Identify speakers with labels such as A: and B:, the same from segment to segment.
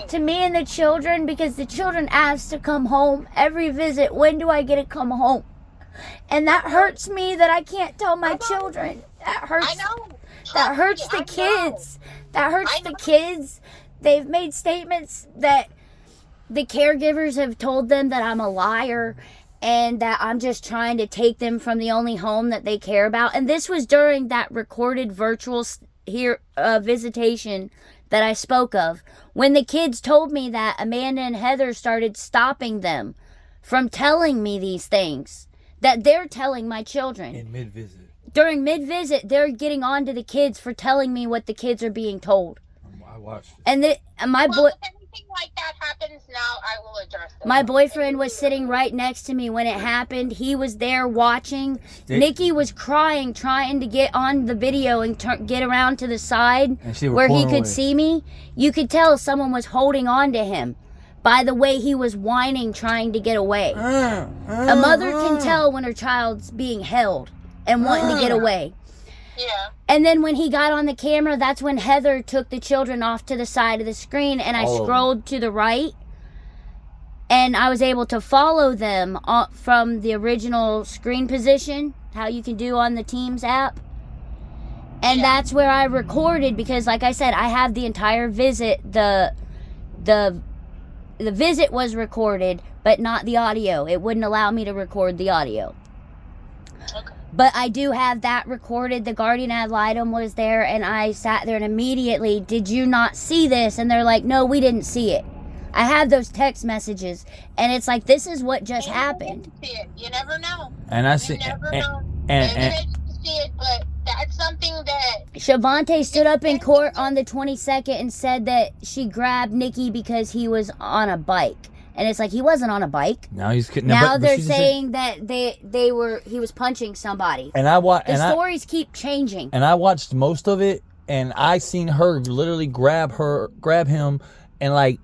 A: to me and the children, because the children asked to come home every visit. When do I get to come home? And that hurts me that I can't tell my children. That hurts.
B: I know.
A: That hurts the kids. That hurts the kids. They've made statements that the caregivers have told them that I'm a liar and that I'm just trying to take them from the only home that they care about. And this was during that recorded virtual visitation that I spoke of, when the kids told me that Amanda and Heather started stopping them from telling me these things that they're telling my children.
C: In mid-visit.
A: During mid-visit, they're getting on to the kids for telling me what the kids are being told.
C: I watched it.
A: And
B: if anything like that happens now, I will address it.
A: My boyfriend was sitting right next to me when it happened. He was there watching. Nikki was crying, trying to get on the video and get around to the side where he could see me. You could tell someone was holding on to him by the way he was whining, trying to get away. A mother can tell when her child's being held and wanting to get away.
B: Yeah.
A: And then when he got on the camera, that's when Heather took the children off to the side of the screen, and I scrolled to the right, and I was able to follow them from the original screen position, how you can do on the Teams app. And that's where I recorded, because like I said, I have the entire visit. The visit was recorded, but not the audio. It wouldn't allow me to record the audio.
B: Okay.
A: But I do have that recorded. The guardian ad litem was there, and I sat there and immediately, did you not see this? And they're like, no, we didn't see it. I have those text messages, and it's like, this is what just happened.
B: You never know.
C: And I see,
B: you never know.
C: And
B: Maybe they didn't see it, but that's something that...
A: Shavante stood up in court on the 22nd and said that she grabbed Nikki because he was on a bike. And it's like, he wasn't on a bike.
C: Now he's
A: they're saying that he was punching somebody.
C: And
A: stories keep changing.
C: And I watched most of it, and I seen her literally grab him, and like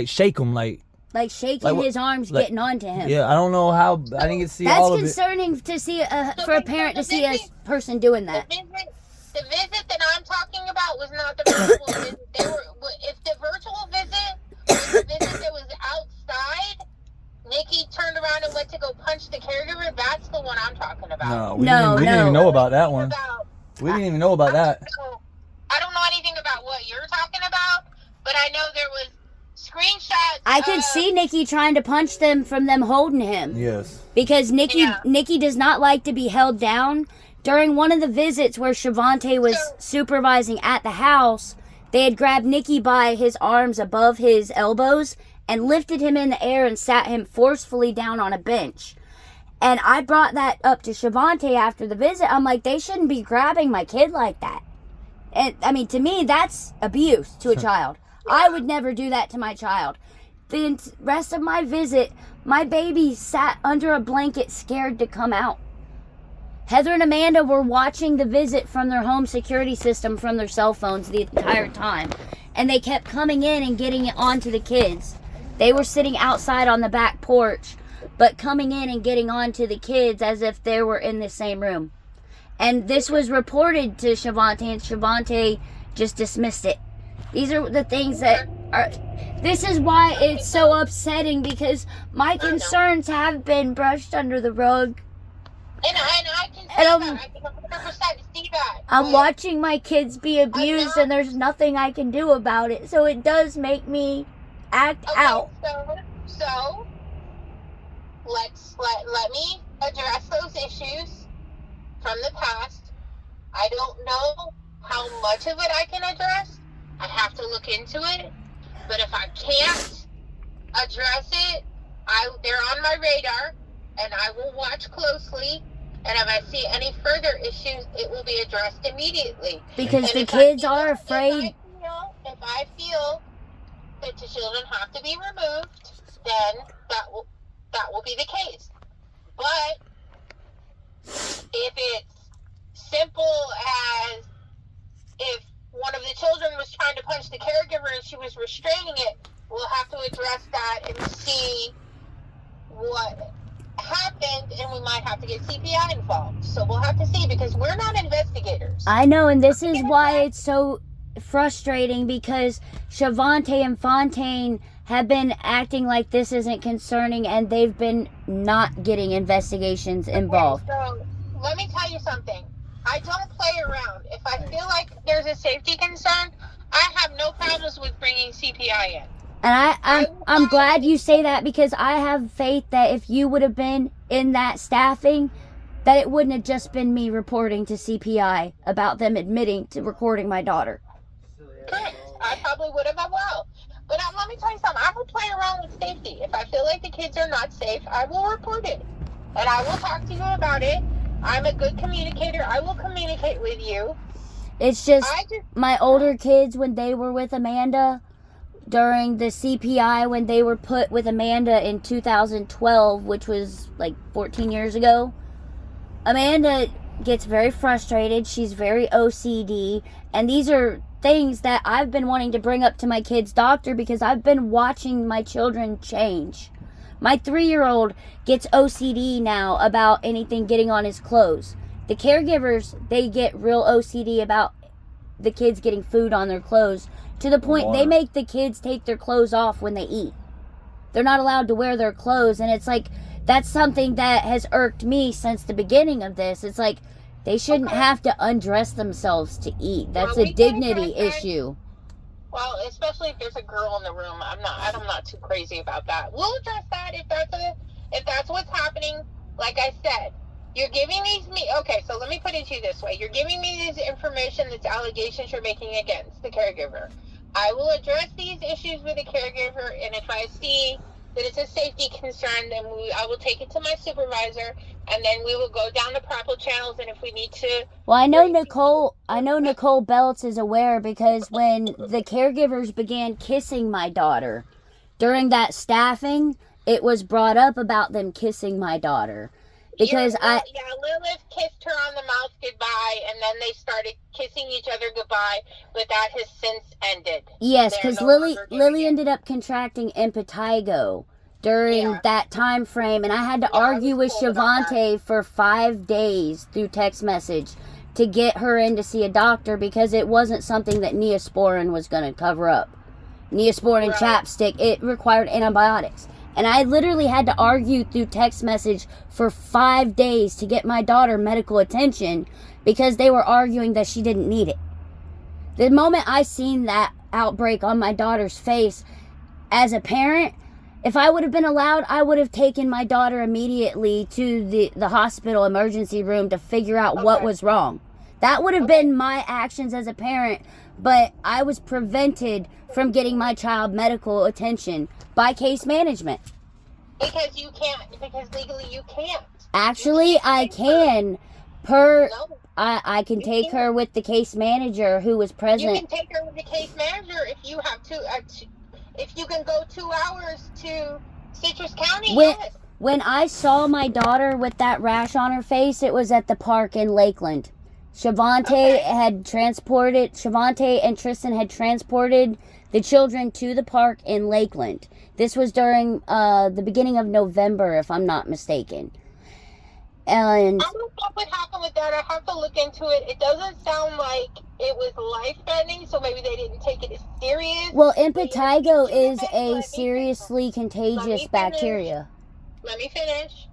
C: shake him,
A: like shaking his arms, getting onto him.
C: Yeah, I don't know how. I didn't get to see all of it.
A: That's concerning to see for a parent to see a person doing that.
B: The visit that I'm talking about was not the virtual visit. If the virtual visit was the visit that was outside, Nikki turned around and went to go punch the caregiver. That's the one I'm talking about.
C: No, we didn't even know about that one. We didn't even know about that.
B: I don't know anything about what you're talking about, but I know there was screenshots.
A: I could see Nikki trying to punch them from them holding him.
C: Yes.
A: Because Nikki does not like to be held down. During one of the visits where Shavante was supervising at the house, they had grabbed Nikki by his arms above his elbows and lifted him in the air and sat him forcefully down on a bench. And I brought that up to Shavante after the visit. I'm like, they shouldn't be grabbing my kid like that. And I mean, to me, that's abuse to a child. I would never do that to my child. The rest of my visit, my baby sat under a blanket scared to come out. Heather and Amanda were watching the visit from their home security system from their cell phones the entire time. And they kept coming in and getting it onto the kids. They were sitting outside on the back porch, but coming in and getting onto the kids as if they were in the same room. And this was reported to Shavante, and Shavante just dismissed it. These are the things that are... This is why it's so upsetting, because my concerns have been brushed under the rug.
B: And I can see that. I can 100% see that.
A: I'm watching my kids be abused, and there's nothing I can do about it. So it does make me act out.
B: So let me address those issues from the past. I don't know how much of it I can address. I have to look into it. But if I can't address it, they're on my radar, and I will watch closely. And if I see any further issues, it will be addressed immediately.
A: Because the kids are afraid.
B: If I feel that the children have to be removed, then that will be the case. But if it's simple as if one of the children was trying to punch the caregiver and she was restraining it, we'll have to address that and see what happened, and we might have to get CPI involved. So we'll have to see, because we're not investigators.
A: I know, and this is why it's so frustrating because Shavante and Fontaine have been acting like this isn't concerning, and they've been not getting investigations involved.
B: Okay, so let me tell you something. I don't play around. If I feel like there's a safety concern, I have no problems with bringing CPI in.
A: And I'm glad you say that, because I have faith that if you would have been in that staffing, that it wouldn't have just been me reporting to CPI about them admitting to recording my daughter.
B: Correct. I probably would have as well. But let me tell you something. I will play around with safety. If I feel like the kids are not safe, I will report it. And I will talk to you about it. I'm a good communicator. I will communicate with you.
A: It's just my older kids, when they were with Amanda during the CPI, when they were put with Amanda in 2012, which was like 14 years ago, Amanda gets very frustrated. She's very OCD. And these are things that I've been wanting to bring up to my kid's doctor, because I've been watching my children change. My 3-year-old gets OCD now about anything getting on his clothes. The caregivers, they get real OCD about the kids getting food on their clothes, to the point they make the kids take their clothes off when they eat. They're not allowed to wear their clothes, and it's like, that's something that has irked me since the beginning of this. It's like, they shouldn't have to undress themselves to eat. That's a dignity issue.
B: Well, especially if there's a girl in the room, I'm not too crazy about that. We'll address that if that's what's happening. Like I said, you're giving okay, so let me put it to you this way. You're giving me this information, that's allegations you're making against the caregiver. I will address these issues with the caregiver, and if I see that it's a safety concern, then I will take it to my supervisor, and then we will go down the proper channels, and if we need to...
A: Well, I know Nicole Beltz is aware, because when the caregivers began kissing my daughter during that staffing, it was brought up about them kissing my daughter. Because
B: Lilith kissed her on the mouth goodbye, and then they started kissing each other goodbye, but that has since ended.
A: Yes, because Lily ended up contracting impetigo during that time frame, and I had to argue with Shavante for 5 days through text message to get her in to see a doctor, because it wasn't something that Neosporin was going to cover up. Neosporin and chapstick, it required antibiotics. And I literally had to argue through text message for 5 days to get my daughter medical attention, because they were arguing that she didn't need it. The moment I seen that outbreak on my daughter's face, as a parent, if I would have been allowed, I would have taken my daughter immediately to the hospital emergency room to figure out what was wrong. That would have been my actions as a parent, but I was prevented from getting my child medical attention by case management.
B: Because legally you can't.
A: Actually, I can. I can take her with the case manager who was present.
B: You can take her with the case manager if you have to. If you can go 2 hours to Citrus County.
A: When I saw my daughter with that rash on her face, it was at the park in Lakeland. Shavante and Tristan had transported the children to the park in Lakeland. This was during the beginning of November, if I'm not mistaken. And
B: I don't know what happened with that. I have to look into it. It doesn't sound like it was life-threatening, so maybe they didn't take it as serious.
A: Well, impetigo is a seriously contagious bacteria.
B: Let me finish.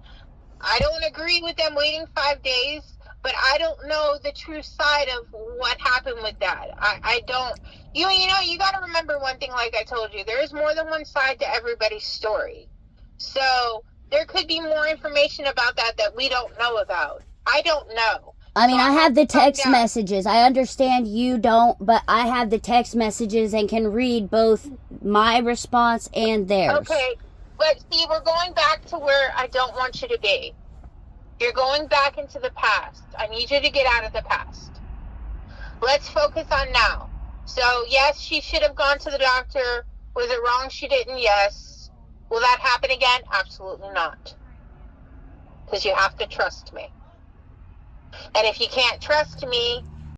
B: I don't agree with them waiting 5 days, but I don't know the true side of what happened with that. I don't. You know, you got to remember one thing, like I told you. There is more than one side to everybody's story. So there could be more information about that we don't know about. I don't know.
A: I mean, I have the text messages. I understand you don't, but I have the text messages and can read both my response and theirs.
B: Okay, but see, we're going back to where I don't want you to be. You're going back into the past. I need you to get out of the past. Let's focus on now. So, yes, she should have gone to the doctor. Was it wrong she didn't? Yes. Will that happen again? Absolutely not. Because you have to trust me. And if you can't trust me,